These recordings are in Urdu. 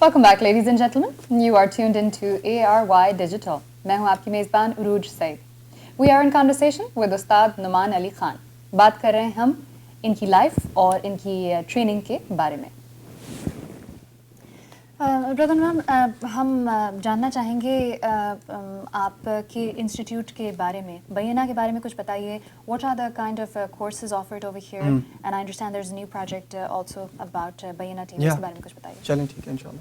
Welcome back, ladies and gentlemen. You are tuned into ARY Digital. میں ہوں آپ کی میزبان عروج سعید. We are in conversation with استاد نعمان علی خان. بات کر رہے ہیں ہم ان کی لائف اور ان کی ٹریننگ کے بارے میں. برادر میم، ہم جاننا چاہیں گے آپ کے انسٹیٹیوٹ کے بارے میں، بینہ کے بارے میں کچھ بتائیے. What are the kind of courses offered over here and I understand there is a new project also about بینہ ٹی وی. اس کے بارے میں کچھ بتائیے. چلیں ٹھیک ہے انشاءاللہ.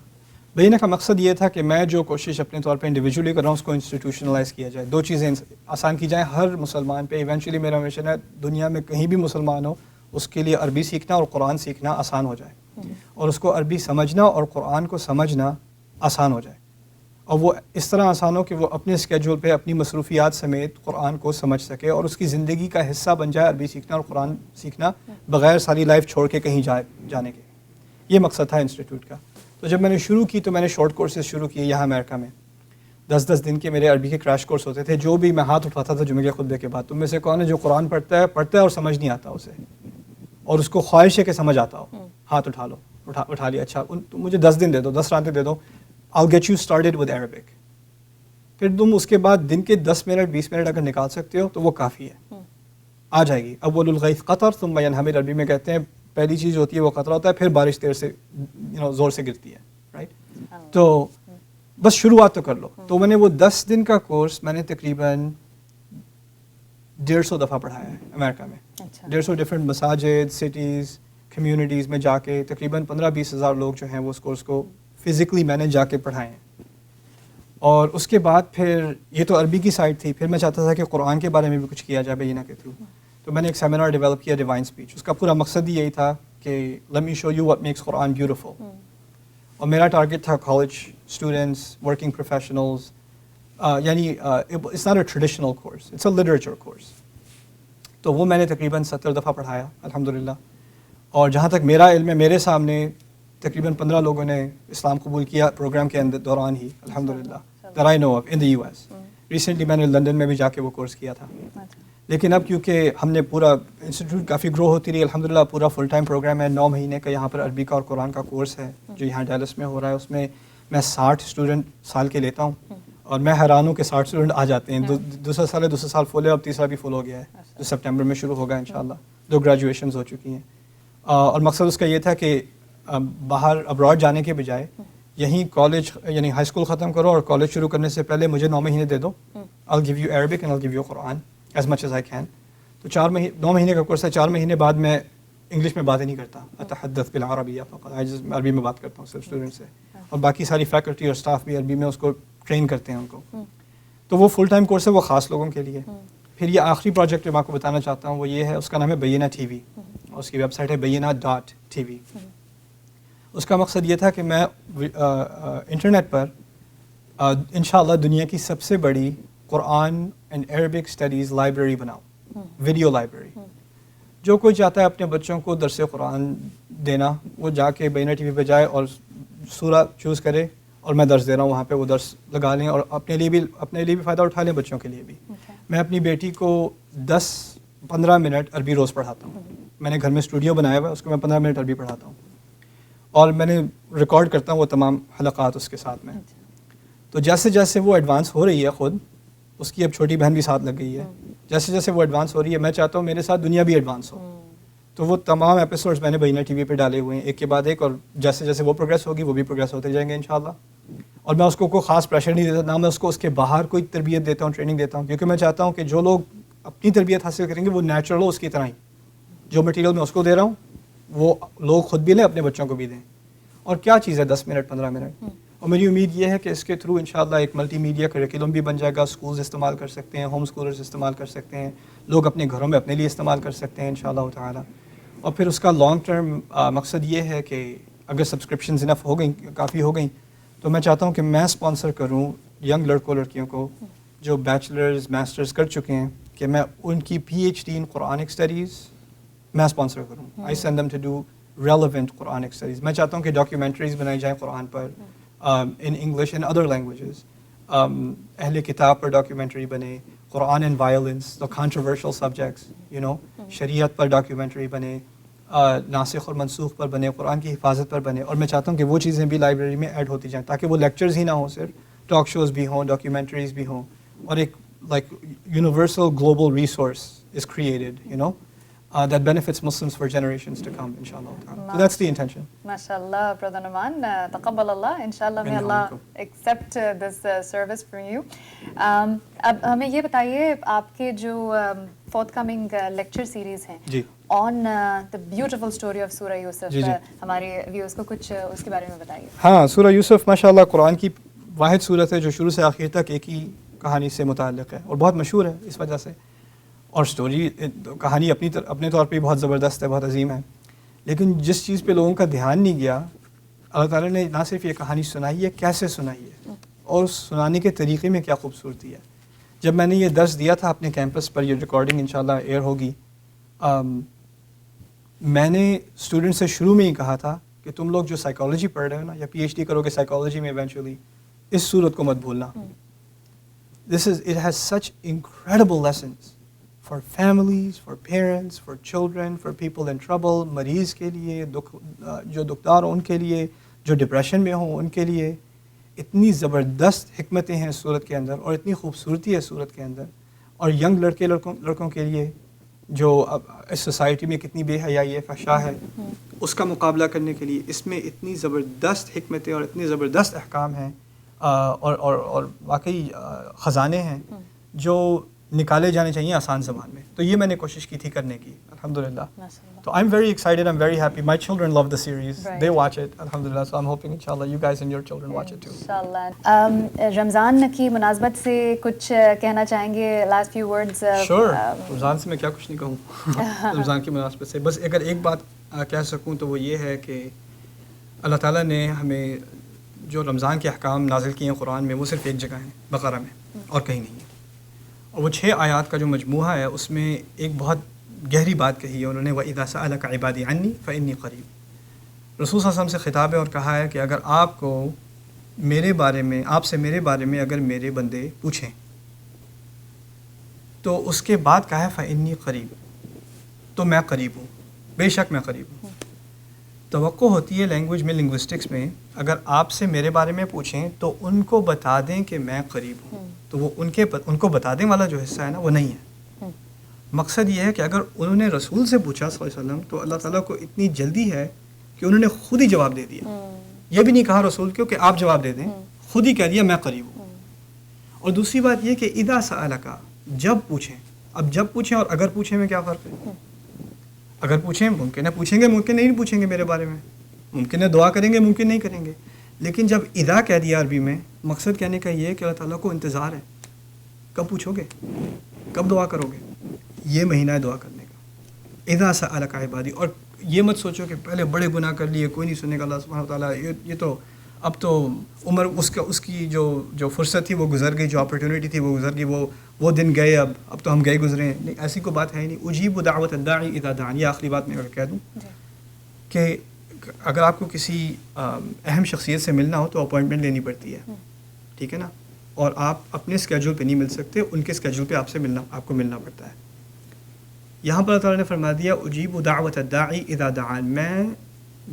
بینہ کا مقصد یہ تھا کہ میں جو کوشش اپنے طور پہ انڈیویجولی کر رہا ہوں اس کو انسٹیٹیوشنلائز کیا جائے. دو چیزیں آسان کی جائیں ہر مسلمان پہ. ایونچولی میرا مشن ہے دنیا میں کہیں بھی مسلمان ہو اس کے لیے عربی سیکھنا اور قرآن سیکھنا آسان ہو جائے، اور اس کو عربی سمجھنا اور قرآن کو سمجھنا آسان ہو جائے، اور وہ اس طرح آسان ہو کہ وہ اپنے اسکیجول پہ اپنی مصروفیات سمیت قرآن کو سمجھ سکے اور اس کی زندگی کا حصہ بن جائے عربی سیکھنا اور قرآن سیکھنا بغیر ساری لائف چھوڑ کے کہیں جانے کے. یہ مقصد تھا انسٹیٹیوٹ کا. تو جب میں نے شروع کی تو میں نے شارٹ کورسز شروع کیے یہاں امریکہ میں. 10 دن کے میرے عربی کے کریش کورس ہوتے تھے. جو بھی میں ہاتھ اٹھاتا تھا جمعے کے خطبے کے بعد، تم میں سے کون ہے جو قرآن پڑھتا ہے اور سمجھ نہیں آتا اسے، اور اس کو خواہش ہے کہ سمجھ آتا ہو؟ ہاتھ اٹھا لو. اٹھا لیا. اچھا مجھے 10 دن دے دو، 10 راتیں دے دو. I'll get you started with Arabic. پھر تم اس کے بعد دن کے 10 منٹ 20 منٹ اگر نکال سکتے ہو تو وہ کافی ہے، آ جائے گی. اول الغیث قطر ثم ینہمر، عربی میں کہتے ہیں پہلی چیز ہوتی ہے وہ قطرہ ہوتا ہے، پھر بارش دیر سے زور سے گرتی ہے، رائٹ. تو بس شروعات تو کر لو. تو میں نے وہ 10 دن کا کورس میں نے تقریباً 150 دفعہ پڑھایا ہے امریکہ میں. 150 ڈفرینٹ مساجد، سٹیز، کمیونٹیز میں جا کے تقریباً 15-20 ہزار لوگ جو ہیں وہ اس کورس کو فزیکلی میں نے جا کے پڑھائے ہیں. اور اس کے بعد پھر یہ تو عربی کی سائڈ تھی. پھر میں چاہتا تھا کہ قرآن کے بارے میں بھی کچھ کیا جائے بینہ کے تھرو. تو میں نے ایک سیمینار ڈیولپ کیا ڈیوائن اسپیچ. اس کا پورا مقصد ہی یہی تھا کہ let me show you what makes Quran beautiful. اور میرا ٹارگیٹ تھا کالج اسٹوڈنٹس، ورکنگ پروفیشنلز. یعنی it's not a traditional course, it's a literature course. تو وہ میں نے تقریباً 70 دفعہ پڑھایا الحمدللہ. اور جہاں تک میرا علم ہے میرے سامنے تقریباً 15 لوگوں نے اسلام قبول کیا پروگرام کے دوران ہی الحمدللہ that I know of in the US. Recently میں نے لندن میں بھی جا کے وہ کورس کیا تھا. لیکن اب کیونکہ ہم نے پورا انسٹیٹیوٹ کافی گرو ہوتی رہی الحمدللہ، پورا فل ٹائم پروگرام ہے 9 مہینے کا یہاں پر عربی کا اور قرآن کا کورس ہے جو یہاں ڈیلس میں ہو رہا ہے. اس میں میں 60 اسٹوڈنٹ سال کے لیتا ہوں، اور میں حیران ہوں کہ 60 اسٹوڈنٹ آ جاتے ہیں. دوسرا سال فل ہے، اب تیسرا بھی فل ہو گیا ہے جو سپٹمبر میں شروع ہوگا انشاءاللہ. 2 گریجویشنز ہو چکی ہیں. اور مقصد اس کا یہ تھا کہ باہر ابراڈ جانے کے بجائے یہیں کالج یعنی ہائی اسکول ختم کرو اور کالج شروع کرنے سے پہلے مجھے 9 مہینے دے دو. I'll give you Arabic and I'll give you Quran as much as I can. تو 9 مہینے کا کورس ہے. 4 مہینے بعد میں انگلش میں باتیں نہیں کرتا، اتحدث بالعربیہ فقط. عربی میں بات کرتا ہوں صرف اسٹوڈنٹ سے، اور باقی ساری فیکلٹی اور اسٹاف بھی عربی میں اس کو ٹرین کرتے ہیں ان کو. تو وہ فل ٹائم کورس ہے، وہ خاص لوگوں کے لیے. پھر یہ آخری پروجیکٹ جو میں آپ کو بتانا چاہتا ہوں وہ یہ ہے، اس کا نام ہے بینہ ٹی وی. اس کی ویب سائٹ ہے بینہ.tv. اس کا مقصد یہ تھا کہ میں انٹرنیٹ پر انشاءاللہ دنیا کی سب سے بڑی قرآن اینڈ عربک اسٹڈیز لائبریری بناؤں، ویڈیو لائبریری. جو کوئی چاہتا ہے اپنے بچوں کو درس قرآن دینا، وہ جا کے بینہ ٹی وی پہ جائے اور سورہ چوز کرے، اور میں درس دے رہا ہوں وہاں پہ، وہ درس لگا لیں اور اپنے لیے بھی فائدہ اٹھا لیں، بچوں کے لیے بھی. میں اپنی بیٹی کو 10-15 منٹ عربی روز پڑھاتا ہوں. میں نے گھر میں اسٹوڈیو بنایا ہوا ہے، اس کو میں 15 منٹ عربی پڑھاتا ہوں، اور میں نے ریکارڈ کرتا ہوں وہ تمام حلقات اس کے ساتھ میں. تو جیسے جیسے وہ ایڈوانس ہو رہی ہے، خود اس کی اب چھوٹی بہن بھی ساتھ لگ گئی ہے، جیسے جیسے وہ ایڈوانس ہو رہی ہے میں چاہتا ہوں میرے ساتھ دنیا بھی ایڈوانس ہو. تو وہ تمام ایپیسوڈز میں نے بینہ ٹی وی پہ ڈالے ہوئے ہیں ایک کے بعد ایک، اور جیسے جیسے وہ پروگریس ہوگی وہ بھی پروگریس ہوتے جائیں گے انشاءاللہ. اور میں اس کو کوئی خاص پریشر نہیں دیتا، نہ میں اس کو اس کے باہر کوئی تربیت دیتا ہوں، ٹریننگ دیتا ہوں، کیونکہ میں چاہتا ہوں کہ جو لوگ اپنی تربیت حاصل کریں گے وہ نیچرل ہو اس کی طرح ہی. جو مٹیریل میں اس کو دے رہا ہوں وہ لوگ خود بھی لیں، اپنے بچوں کو بھی دیں. اور کیا چیز ہے 10 منٹ 15 منٹ. اور میری امید یہ ہے کہ اس کے تھرو انشاءاللہ ایک ملٹی میڈیا کریکولم بھی بن جائے گا. اسکولز استعمال کر سکتے ہیں، ہوم اسکولرز استعمال کر سکتے ہیں، لوگ اپنے گھروں میں اپنے لیے استعمال کر سکتے ہیں انشاءاللہ تعالی. اور پھر اس کا لانگ ٹرم مقصد یہ ہے کہ اگر سبسکرپشنز انف ہو گئیں، کافی ہو گئیں، تو میں چاہتا ہوں کہ میں اسپانسر کروں ینگ لڑکوں لڑکیوں کو جو بیچلرز ماسٹرز کر چکے ہیں، کہ میں ان کی PhD ان قرآنک اسٹڈیز میں اسپانسر کروں. I send them to do relevant Quranic studies. میں چاہتا ہوں کہ ڈاکیومنٹریز بنائی جائیں قرآن پر in English in other languages. اہل کتاب پر ڈاکیومنٹری بنے، Quran and violence, the controversial subjects, شریعت پر ڈاکیومنٹری بنے، ناسخ اور منسوخ پر بنے, قرآن کی حفاظت پر بنے, اور میں چاہتا ہوں کہ وہ چیزیں بھی لائبریری میں ایڈ ہوتی جائیں تاکہ وہ لیکچرز ہی نہ ہوں, صرف ٹاک شوز بھی ہوں, ڈاکیومنٹریز بھی ہوں, اور ایک like universal global resource is created that benefits Muslims for generations to come, inshallah ta'ala. So that's the intention. MashaAllah, Brother Numan, taqabbal Allah, inshallah may Allah accept this service from you. اب ہمیں یہ بتائیے آپ کے جو forthcoming lecture series ہیں جی on the beautiful story of سورہ یوسف, ہمارے ویورز کو کچھ اس کے بارے میں بتائیے. ہاں, سورہ یوسف ماشاءاللہ قرآن کی واحد صورت ہے جو شروع سے آخر تک ایک ہی کہانی سے متعلق ہے اور بہت مشہور ہے اس وجہ سے, اور سٹوری کہانی اپنے طور پہ بہت زبردست ہے, بہت عظیم ہے, لیکن جس چیز پہ لوگوں کا دھیان نہیں گیا, اللہ تعالیٰ نے نہ صرف یہ کہانی سنائی ہے, کیسے سنائی ہے اور سنانے کے طریقے میں کیا خوبصورتی ہے. جب میں نے یہ درس دیا تھا اپنے کیمپس پر, یہ ریکارڈنگ انشاءاللہ ایئر ہوگی, میں نے اسٹوڈنٹ سے شروع میں ہی کہا تھا کہ تم لوگ جو سائیکالوجی پڑھ رہے ہو نا, یا پی ایچ ڈی کرو گے سائیکالوجی میں ایونچولی, اس صورت کو مت بھولنا. it has such incredible lessons for families, for parents, for children, for people in trouble, مریض کے لیے, جو دکھدار ہوں ان کے لیے, جو ڈپریشن میں ہوں ان کے لیے. اتنی زبردست حکمتیں ہیں سورت کے اندر, اور اتنی خوبصورتی ہے سورت کے اندر, اور ینگ لڑکوں کے لیے جو اب اس سوسائٹی میں کتنی بے حیائی ہے, فحشا ہے, اس کا مقابلہ کرنے کے لیے اس میں اتنی زبردست حکمتیں اور اتنی زبردست احکام ہیں, اور واقعی خزانے ہیں جو نکالے جانے چاہیے آسان زبان میں. تو یہ میں نے کوشش کی تھی کرنے کی, الحمدللہ. تو I'm very excited, I'm very happy. My children love the series. Right. They watch it, alhamdulillah. So I'm hoping inshallah you guys and your children watch it too. Inshallah. رمضان کی مناسبت سے کچھ کہنا چاہیں گے, last few words? Sure. رمضان سے میں کیا کچھ نہیں کہوں رمضان کی مناسبت سے, بس اگر ایک بات کہہ سکوں تو وہ یہ ہے کہ اللہ تعالیٰ نے ہمیں جو رمضان کے احکام نازل کیے ہیں قرآن میں, وہ صرف ایک جگہ ہیں, بقرہ میں, اور کہیں نہیں ہے. اور وہ 6 آیات کا جو مجموعہ ہے اس میں ایک بہت گہری بات کہی ہے انہوں نے, وَإِذَا سَأَلَكَ عِبَادِي عَنِّي فَإِنِّي قَرِيب. رسول صلی اللہ علیہ وسلم سے خطاب ہے اور کہا ہے کہ اگر آپ کو آپ سے میرے بارے میں اگر میرے بندے پوچھیں تو اس کے بعد کہا ہے فَإِنِّي قَرِيب, تو میں قریب ہوں, بے شک میں قریب ہوں. توقع ہوتی ہے لینگویج میں, لنگوسٹکس میں, اگر آپ سے میرے بارے میں پوچھیں تو ان کو بتا دیں کہ میں قریب ہوں, تو وہ ان کو بتا دیں والا جو حصہ ہے نا وہ نہیں ہے. مقصد یہ ہے کہ اگر انہوں نے رسول سے پوچھا صلی اللہ علیہ وسلم تو اللہ تعالیٰ کو اتنی جلدی ہے کہ انہوں نے خود ہی جواب دے دیا. یہ بھی نہیں کہا رسول کو کہ آپ جواب دے دیں, خود ہی کہہ دیا میں قریب ہوں. اور دوسری بات یہ کہ اذا سألک, جب پوچھیں. اب جب پوچھیں اور اگر پوچھیں میں کیا فرق ہے؟ اگر پوچھیں ممکن ہے پوچھیں گے, ممکن نہیں پوچھیں گے میرے بارے میں, ممکن ہے دعا کریں گے, ممکن نہیں کریں گے. لیکن جب اذا کہہ دیا عربی میں, مقصد کہنے کا یہ ہے کہ اللہ تعالیٰ کو انتظار ہے, کب پوچھو گے, کب دعا کرو گے, یہ مہینہ ہے دعا کرنے کا. اذا سألک عبادی, اور یہ مت سوچو کہ پہلے بڑے گناہ کر لیے کوئی نہیں سنے گا اللہ سبحانہ وتعالیٰ, یہ تو اب تو عمر اس کی جو فرصت تھی وہ گزر گئی, جو اپرچونیٹی تھی وہ گزر گئی, وہ دن گئے, اب تو ہم گئے گزرے ہیں. نہیں, ایسی کوئی بات ہے ہی نہیں. اجیب دعوت الداعی اذا دعان, یہ آخری بات میں اگر کہہ دوں کہ اگر آپ کو کسی اہم شخصیت سے ملنا ہو تو اپوائنٹمنٹ لینی پڑتی ہے, ٹھیک ہے نا, اور آپ اپنے اسکیجول پہ نہیں مل سکتے, ان کے اسکیجول پہ آپ کو ملنا پڑتا ہے. یہاں پر اللہ تعالیٰ نے فرما دیا اجیب دعوت الداعی اذا دعان, میں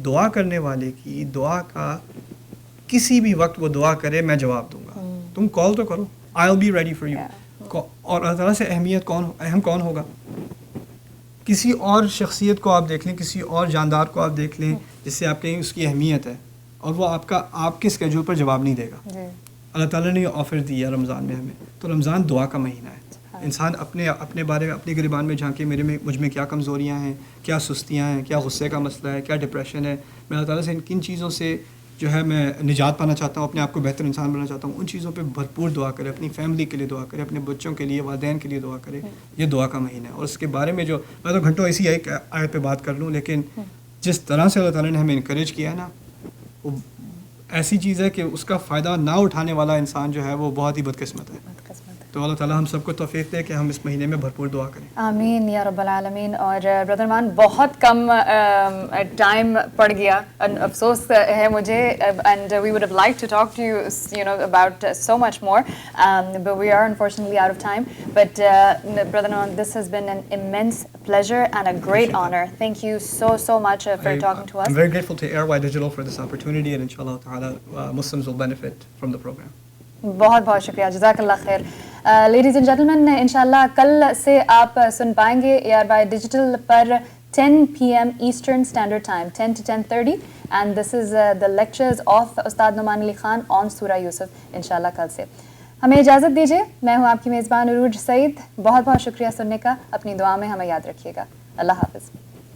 دعا کرنے والے کی دعا کا کسی بھی وقت وہ دعا کرے میں جواب دوں گا, تم کال تو کرو, I will be ready for you. اور اللہ تعالیٰ سے اہم کون ہوگا؟ کسی اور شخصیت کو آپ دیکھ لیں, کسی اور جاندار کو آپ دیکھ لیں جس سے آپ کہیں اس کی اہمیت ہے, اور وہ آپ کے اسکیجول پر جواب نہیں دے گا. اللہ تعالیٰ نے یہ آفر دیا رمضان میں ہمیں. تو رمضان دعا کا مہینہ ہے. انسان اپنے بارے میں, اپنے گریبان میں جھانکے مجھ میں کیا کمزوریاں ہیں, کیا سستیاں ہیں, کیا غصے کا مسئلہ ہے, کیا ڈپریشن ہے. میں اللہ تعالیٰ سے کن چیزوں سے جو ہے میں نجات پانا چاہتا ہوں, اپنے آپ کو بہتر انسان بنانا چاہتا ہوں, ان چیزوں پہ بھرپور دعا کرے, اپنی فیملی کے لیے دعا کرے, اپنے بچوں کے لیے, والدین کے لیے دعا کرے. یہ دعا کا مہینہ ہے. اور اس کے بارے میں جو میں تو گھنٹوں ایسی آیت پہ بات کر لوں, لیکن جس طرح سے اللہ تعالیٰ نے ہمیں انکریج کیا ہے نا, وہ ایسی چیز ہے کہ اس کا فائدہ نہ اٹھانے والا انسان جو ہے وہ بہت ہی بدقسمت ہے. تو اللہ تعالیٰ ہم سب کو توفیق دے کہ ہم اس مہینے میں بھرپور دعا کریں. آمین یا رب العالمین. اور بردر مان بہت کم ٹائم پڑ گیا, افسوس ہے مجھے, and we would have like to talk to you know about so much more, but we are unfortunately out of time. But brother man, this has been an immense pleasure and a great honor. Thank you so much for talking to us. I'm very grateful to Airwide Digital for this opportunity, and inshallah ta'ala Muslims will benefit from the program. بہت بہت شکریہ, جزاک اللہ خیر. لیڈیز اینڈ جینٹلمین, انشاءاللہ کل سے آپ سن پائیں گے ایئروائی ڈیجیٹل پر 10 PM eastern standard time, 10 to 10:30, and this is the lectures of استاد نعمان علی خان آن سورہ یوسف. انشاءاللہ کل سے ہمیں اجازت دیجیے. میں ہوں آپ کی میزبان عروج سعید. بہت بہت شکریہ سننے کا. اپنی دعا میں ہمیں یاد رکھیے گا. اللہ حافظ.